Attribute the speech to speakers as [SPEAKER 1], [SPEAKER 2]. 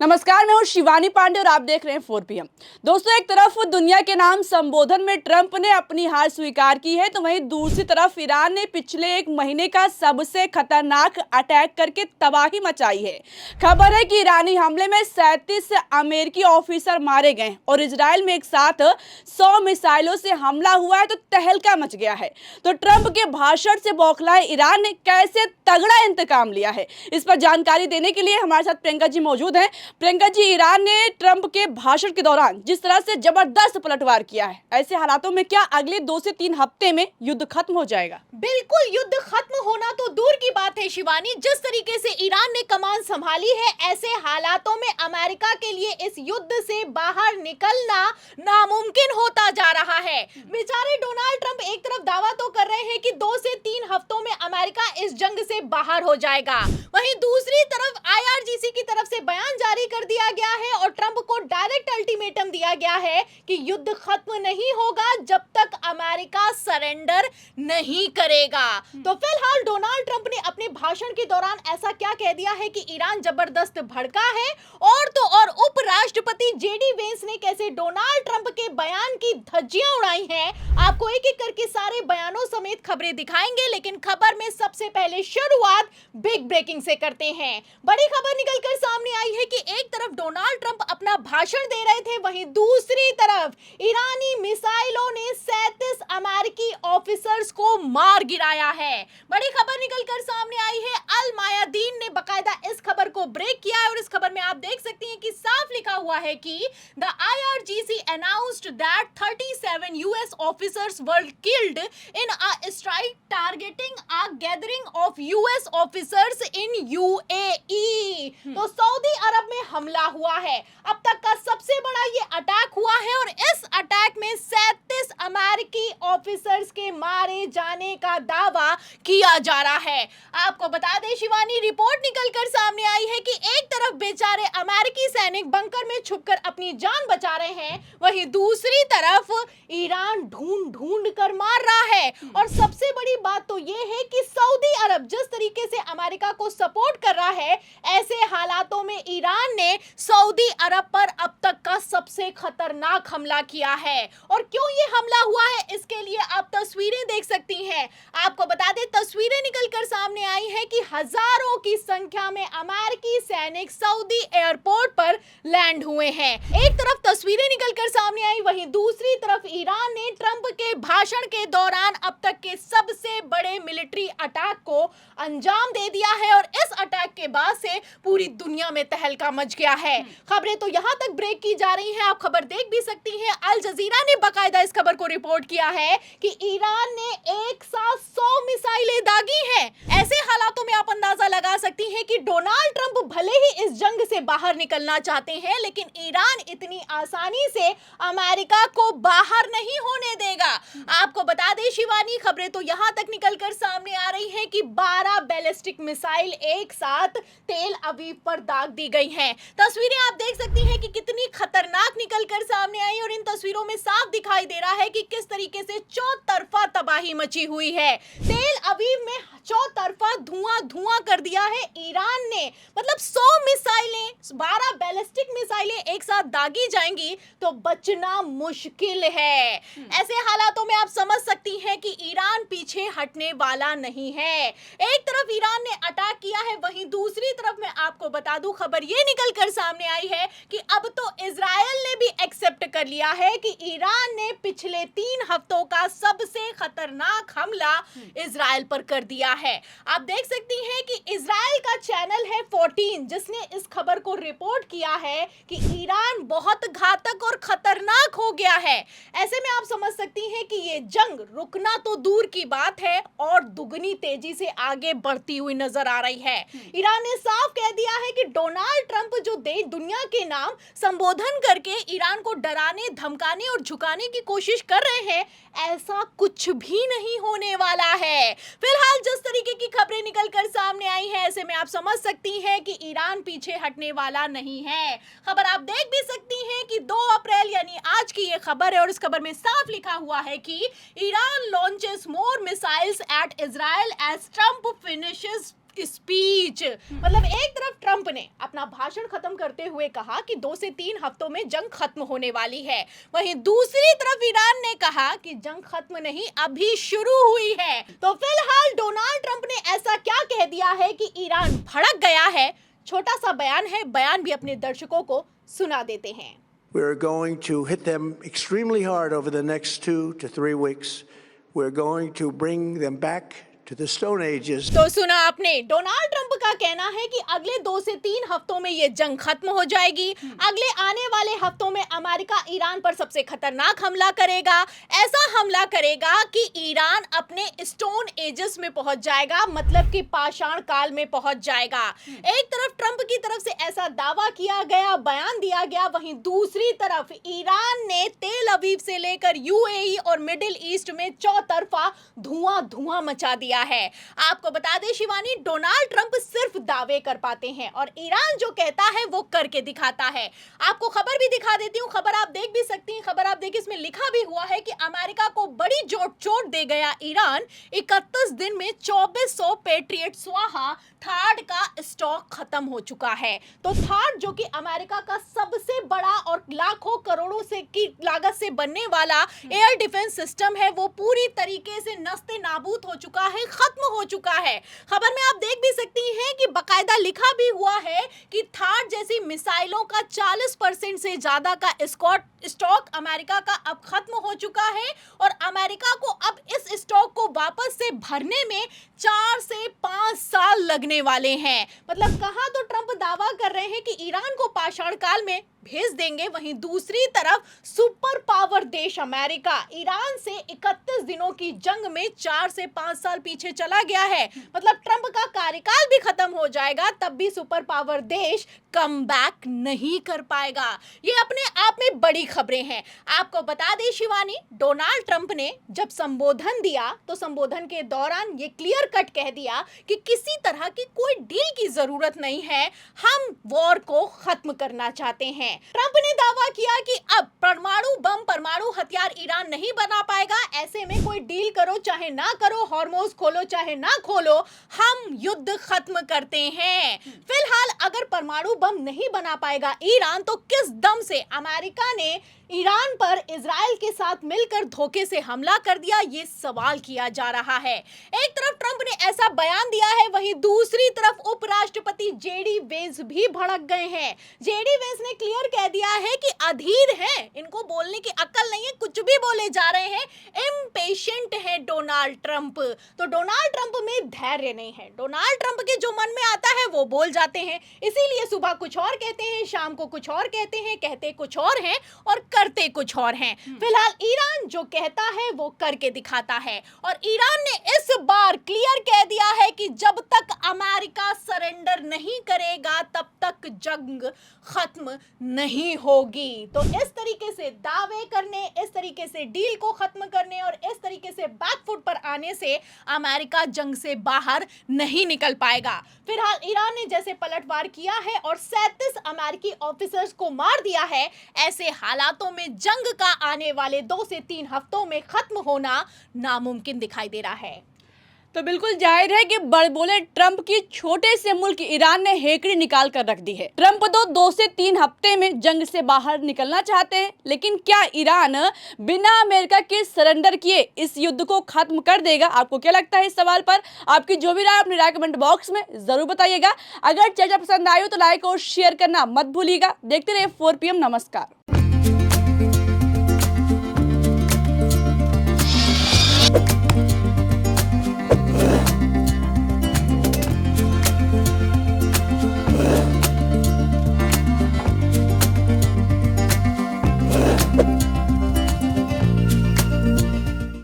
[SPEAKER 1] नमस्कार, मैं हूं शिवानी पांडे और आप देख रहे हैं 4 PM। दोस्तों, एक तरफ दुनिया के नाम संबोधन में ट्रंप ने अपनी हार स्वीकार की है, तो वहीं दूसरी तरफ ईरान ने पिछले एक महीने का सबसे खतरनाक अटैक करके तबाही मचाई है। खबर है कि ईरानी हमले में 37 अमेरिकी ऑफिसर मारे गए और इजराइल में एक साथ 100 मिसाइलों से हमला हुआ है, तो तहलका मच गया है। तो ट्रंप के भाषण से बौखलाए ईरान ने कैसे तगड़ा इंतकाम लिया है, इस पर जानकारी देने के लिए हमारे साथ प्रियंका जी मौजूद हैं। प्रियंका जी, ईरान ने ट्रंप के भाषण के दौरान जिस तरह से जबरदस्त पलटवार किया है, ऐसे हालातों में क्या अगले 2 से 3 हफ्ते में युद्ध खत्म हो जाएगा?
[SPEAKER 2] बिल्कुल, युद्ध खत्म होना तो दूर की बात है शिवानी। जिस तरीके से ईरान ने कमान संभाली है, ऐसे हालातों में अमेरिका के लिए इस युद्ध से बाहर निकलना नामुमकिन होता जा रहा है। बेचारे डोनाल्ड ट्रंप एक तरफ दावा तो कर रहे हैं कि 2 से 3 हफ्तों में अमेरिका इस जंग से बाहर हो जाएगा, वहीं दूसरी तरफ IRGC की तरफ से बयान जारी कर दिया गया है और ट्रंप को डायरेक्ट अल्टीमेटम दिया गया है कि युद्ध खत्म नहीं होगा जब तक अमेरिका सरेंडर नहीं करेगा। तो फिलहाल डोनाल्ड ट्रंप ने अपने भाषण के दौरान ऐसा क्या कह दिया है कि ईरान जबरदस्त भड़का है, और तो और उपराष्ट्रपति JD वेंस ने कैसे डोनाल्ड ट्रंप के बयान की धज्जियां उड़ाई हैं। आपको एक एक करके सारे बयानों समेत खबरें दिखाएंगे, लेकिन खबर में सबसे पहले शुरुआत बिग ब्रेकिंग से करते हैं। बड़ी खबर निकलकर सामने आई है कि एक तरफ डोनाल्ड ट्रंप अपना भाषण दे रहे थे, वहीं दूसरी तरफ ईरानी मिसाइलों ने 37 अमेरिकी ऑफिसर्स को मार गिराया है। बड़ी खबर निकलकर सामने आई है। अल मायादीन ने बकायदा इस खबर को ब्रेक किया है और इस खबर में आप देख सकती हैं कि साफ लिखा हुआ है कि the IRGC announced that 37 US officers were killed in a strike targeting a gathering of US officers in UAE। तो सऊदी अरब में हमला हुआ है। अब तक का सबसे बड़ा ये अटैक हुआ है और इस अटैक में 37 अमेरिकी ऑफिसर्स के मारे जाने का दावा किया जा रहा है। आपको बता दें शिवानी, रिपोर्ट निकलकर सामने आई है कि एक तरफ बेचारे अमेरिकी सैनिक बंकर में छुपकर अपनी जान बचा रहे हैं, वहीं दूसरी तरफ ईरान ढूंढ ढूंढ कर मार रहा है। और सबसे बड़ी बात तो ये है कि सऊदी अरब जिस तरीके से अमेरिका को सपोर्ट कर रहा है, ऐसे हालातों में ईरान ने सऊदी अरब पर अब तक का सबसे खतरनाक हमला किया है। और क्यों ये हमला हुआ है, इसके लिए आप तस्वीरें देख सकती हैं। आपको बता दें, तस्वीरें निकलकर सामने आई है कि हजारों की संख्या में अमेरिकी सैनिक सऊदी एयरपोर्ट पर लैंड हुए हैं। एक तरफ तस्वीरें निकलकर सामने आई, वहीं दूसरी तरफ ईरान ने ट्रंप के भाषण के दौरान अब तक के सबसे बड़े मिलिट्री अटैक को अंजाम दे दिया है और इस अटैक के बाद से पूरी दुनिया में तहलका मच गया है। खबरें तो यहां तक ब्रेक की जा रही हैं, आप खबर देख भी सकती हैं। अल जजीरा ने बकायदा इस खबर को रिपोर्ट किया है कि ईरान ने एक साथ 100 मिसाइलें दागी हैं। ऐसे हालातों में आप अंदाजा लगा सकती हैं कि डोनाल्ड ट्रंप भले ही इस जंग से बाहर निकलना चाहते हैं, लेकिन ईरान इतनी आसानी से अमेरिका को बाहर नहीं होने देगा। आपको बता दें शिवानी, खबरें तो यहां तक निकलकर सामने आ रही हैं कि 12 बैलिस्टिक मिसाइल एक साथ तेल अवीव पर दाग दी गई हैं। तस्वीरें आप देख सकती हैं कि कितनी खतरनाक निकलकर सामने आई और इन तस्वीरों में साफ दिखाई दे रहा है कि किस तरीके से चौतरफा तबाही मची हुई है। तेल अवीव में चौतरफा धुआं धुआं कर दिया है ईरान ने। मतलब 100 मिसाइलें, 12 बैलिस्टिक मिसाइलें एक साथ दागी जाएंगी तो बचना मुश्किल है। ऐसे हालातों में आप समझ सकती हैं कि ईरान पीछे हटने वाला नहीं है। एक तरफ ईरान ने अटैक किया है, वहीं दूसरी तरफ मैं आपको बता दूं, खबर ये निकलकर सामने आई है कि अब तो इजराइल ने भी एक्सेप्ट कर लिया है कि ईरान ने पिछले 3 हफ्तों का सबसे खतरनाक हमला इजराइल पर कर दिया है। आप देख सकती हैं कि इजराइल का चैनल है 14, जिसने इस खबर को रिपोर्ट किया है कि ईरान बहुत घातक और खतरनाक हो गया है। ऐसे में आप समझ सकती हैं कि ये जंग रुकना तो दूर की बात है और दुगनी तेजी से आगे बढ़ती हुई नजर आ रही है। ईरान ने साफ कह दिया है कि डोनाल्ड ट्रंप जो देश दुनिया के नाम संबोधन करके ईरान को डराने, धमकाने और झुकाने की कोशिश कर रहे हैं, ऐसा कुछ भी नहीं होने वाला है। फिलहाल जिस तरीके की खबरें निकलकर सामने आई हैं, ऐसे में आप समझ सकती हैं कि ईरान पीछे हटने वाला नहीं है। खबर आप देख भी सकती हैं कि 2 अप्रैल यानी आज की ये खबर है और इस खबर में साफ लिखा हुआ है कि Iran launches more missiles at Israel as Trump finishes speech. मतलब एक तरफ ट्रंप ने अपना भाषण खत्म करते हुए कहा कि 2 से 3 हफ्तों में जंग खत्म होने वाली है, वहीं दूसरी तरफ ईरान ने कहा कि जंग खत्म नहीं, अभी शुरू हुई है। तो फिलहाल डोनाल्ड ट्रंप ने ऐसा क्या कह दिया है कि ईरान भड़क गया है। छोटा सा बयान है, बयान भी अपने दर्शकों को सुना देते हैं।
[SPEAKER 3] We're going to hit them extremely hard over the next 2 to 3 weeks. We're going to bring them back to the Stone Ages.
[SPEAKER 2] तो सुना आपने, डोनाल्ड ट्रंप का कहना है कि अगले 2 से 3 हफ्तों में ये जंग खत्म हो जाएगी। अगले आने वाले हफ्तों में अमेरिका ईरान पर सबसे खतरनाक हमला करेगा। ऐसा हमला करेगा कि ईरान अपने स्टोन एजेस में पहुंच जाएगा, मतलब कि पाषाण काल में पहुंच जाएगा। एक तरफ ट्रंप की तरफ से ऐसा दावा किया गया, बयान दिया गया, वहीं दूसरी तरफ ईरान ने तेल अवीव से लेकर यूएई और मिडिल ईस्ट में चौतरफा धुआं धुआं मचा दिया है। आपको बता दें शिवानी, डोनाल्ड ट्रंप सिर्फ दावे कर पाते हैं और ईरान जो कहता है वो करके दिखाता है। आपको खबर भी दिखा देती हूँ, खबर आप देख भी सकती हैं। खबर आप देखिए, इसमें लिखा भी हुआ है कि अमेरिका को बड़ी चोट दे गया ईरान। 31 दिन में 2400 पेट्रियट स्वाहा थार्ड का स्टॉक खत्म हो चुका है। तो थार्ड जो कि अमेरिका का सबसे बड़ा और लाखों करोड़ों से की लागत से बनने वाला एयर डिफेंस सिस्टम है, वो पूरी तरीके से नस्ते नाबूद हो चुका है, खत्म हो चुका है। खबर में आप देख भी सकती हैं कि बकायदा लिखा भी हुआ है कि थार्ड जैसी मिसाइलों का 40% से ज्यादा का स्टॉक अमेरिका का अब खत्म हो चुका है और अमेरिका को अब इस स्टॉक को वापस से भरने में 4 से 5 साल लगने वाले हैं। मतलब कहा तो ट्रंप दावा कर रहे हैं कि ईरान को पाषाण काल में भेज देंगे, वहीं दूसरी तरफ सुपर पावर देश अमेरिका ईरान से 31 दिनों की जंग में 4 से 5 साल पीछे चला गया है। मतलब ट्रंप का कार्यकाल भी खत्म हो जाएगा, तब भी सुपर पावर देश कम बैक नहीं कर पाएगा। ये अपने आप में बड़ी खबरें हैं। आपको बता दें शिवानी, डोनाल्ड ट्रंप ने जब संबोधन दिया तो संबोधन के दौरान ये क्लियर कट कह दिया कि किसी तरह की कोई डील की जरूरत नहीं है, हम वॉर को खत्म करना चाहते हैं। ट्रंप ने दावा किया कि अब परमाणु बम, परमाणु हथियार ईरान नहीं बना पाएगा। ऐसे में कोई डील करो चाहे ना करो, हॉर्मोज खोलो चाहे ना खोलो, हम युद्ध खत्म करते हैं। फिलहाल अगर परमाणु बम नहीं बना पाएगा ईरान, तो किस दम से अमेरिका ने ईरान पर इजराइल के साथ मिलकर धोखे से हमला कर दिया, ये सवाल किया जा रहा है। एक तरफ ट्रंप ने ऐसा बयान दिया है, वहीं दूसरी तरफ उपराष्ट्रपति जेडी वेंस भी भड़क गए हैं। जेडी वेंस ने क्लियर कह दिया है कि अधीर हैं, इनको बोलने की अक्ल नहीं है, कुछ भी बोले जा रहे हैं, इम्पेशेंट है डोनाल्ड ट्रंप। तो डोनाल्ड ट्रंप में धैर्य नहीं है। डोनाल्ड ट्रंप के जो मन में आता है वो बोल जाते हैं, इसीलिए सुबह कुछ और कहते हैं, शाम को कुछ और कहते हैं, कहते कुछ और हैं और करते कुछ और हैं। फिलहाल ईरान जो कहता है वो करके दिखाता है और ईरान ने इस बार क्लियर कह दिया है कि जब तक अमेरिका सरेंडर नहीं करेगा तब तक जंग खत्म नहीं होगी। तो इस तरीके से दावे करने, इस तरीके से डील को खत्म करने और इस तरीके से बैकफुट पर आने से अमेरिका जंग से बाहर नहीं निकल पाएगा। फिलहाल ईरान ने जैसे पलटवार किया है और 37 अमेरिकी ऑफिसर्स को मार दिया है, ऐसे हालातों में जंग का आने वाले 2 से 3 हफ्तों में खत्म होना नामुमकिन दिखाई दे रहा है।
[SPEAKER 1] तो बिल्कुल जाहिर है कि बड़बोले ट्रंप की छोटे से मुल्क ईरान ने हेकड़ी निकाल कर रख दी है। ट्रंप तो 2 से 3 हफ्ते में जंग से बाहर निकलना चाहते हैं, लेकिन क्या ईरान बिना अमेरिका के सरेंडर किए इस युद्ध को खत्म कर देगा? आपको क्या लगता है इस सवाल पर? आपकी जो भी राय अपनी राय कमेंट बॉक्स में जरूर बताइएगा। अगर चर्चा पसंद आई हो तो लाइक और शेयर करना मत भूलिएगा। देखते रहिए 4 PM। नमस्कार।